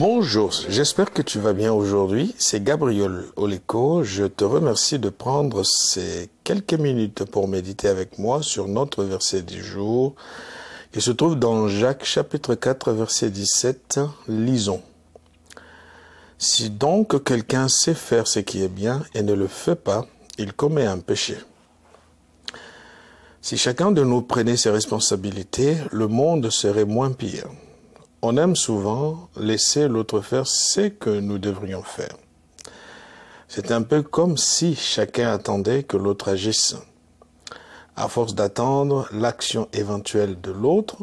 Bonjour, j'espère que tu vas bien aujourd'hui. C'est Gabriel Oleko. Je te remercie de prendre ces quelques minutes pour méditer avec moi sur notre verset du jour qui se trouve dans Jacques chapitre 4 verset 17. Lisons. Si donc quelqu'un sait faire ce qui est bien et ne le fait pas, il commet un péché. Si chacun de nous prenait ses responsabilités, le monde serait moins pire. On aime souvent laisser l'autre faire ce que nous devrions faire. C'est un peu comme si chacun attendait que l'autre agisse. À force d'attendre l'action éventuelle de l'autre,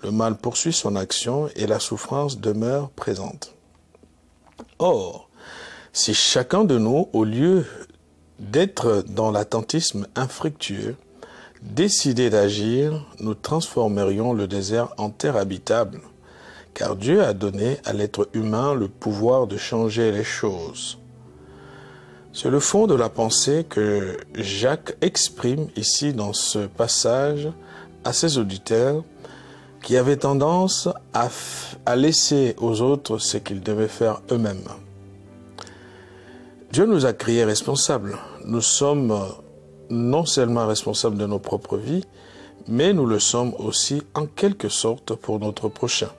le mal poursuit son action et la souffrance demeure présente. Or, si chacun de nous, au lieu d'être dans l'attentisme infructueux, décidait d'agir, nous transformerions le désert en terre habitable. Car Dieu a donné à l'être humain le pouvoir de changer les choses. C'est le fond de la pensée que Jacques exprime ici dans ce passage à ses auditeurs qui avaient tendance à laisser aux autres ce qu'ils devaient faire eux-mêmes. Dieu nous a créés responsables. Nous sommes non seulement responsables de nos propres vies, mais nous le sommes aussi en quelque sorte pour notre prochain.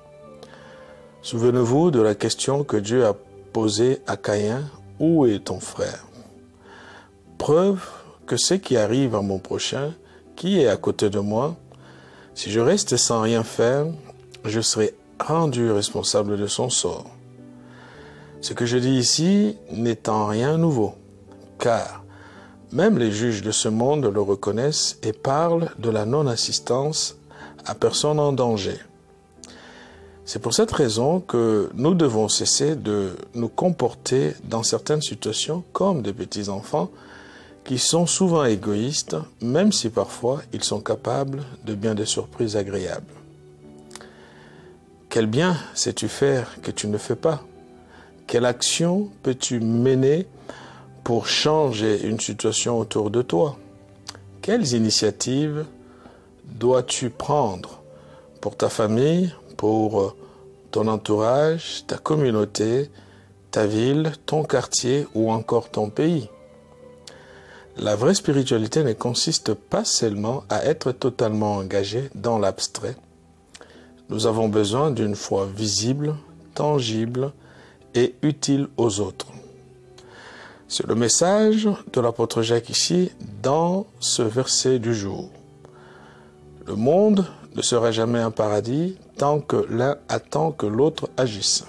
Souvenez-vous de la question que Dieu a posée à Caïn, « Où est ton frère ?» Preuve que ce qui arrive à mon prochain, qui est à côté de moi, si je reste sans rien faire, je serai rendu responsable de son sort. Ce que je dis ici n'est en rien nouveau, car même les juges de ce monde le reconnaissent et parlent de la non-assistance à personne en danger. C'est pour cette raison que nous devons cesser de nous comporter dans certaines situations comme des petits enfants qui sont souvent égoïstes, même si parfois ils sont capables de bien des surprises agréables. Quel bien sais-tu faire que tu ne fais pas? Quelle action peux-tu mener pour changer une situation autour de toi? Quelles initiatives dois-tu prendre pour ta famille, pour ton entourage, ta communauté, ta ville, ton quartier ou encore ton pays? La vraie spiritualité ne consiste pas seulement à être totalement engagé dans l'abstrait. Nous avons besoin d'une foi visible, tangible et utile aux autres. C'est le message de l'apôtre Jacques ici dans ce verset du jour. Le monde ne sera jamais un paradis tant que l'un attend que l'autre agisse.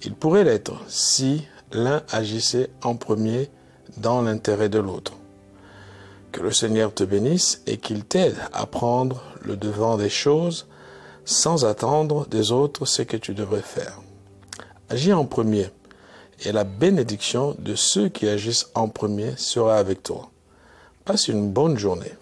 Il pourrait l'être si l'un agissait en premier dans l'intérêt de l'autre. Que le Seigneur te bénisse et qu'il t'aide à prendre le devant des choses sans attendre des autres ce que tu devrais faire. Agis en premier et la bénédiction de ceux qui agissent en premier sera avec toi. Passe une bonne journée.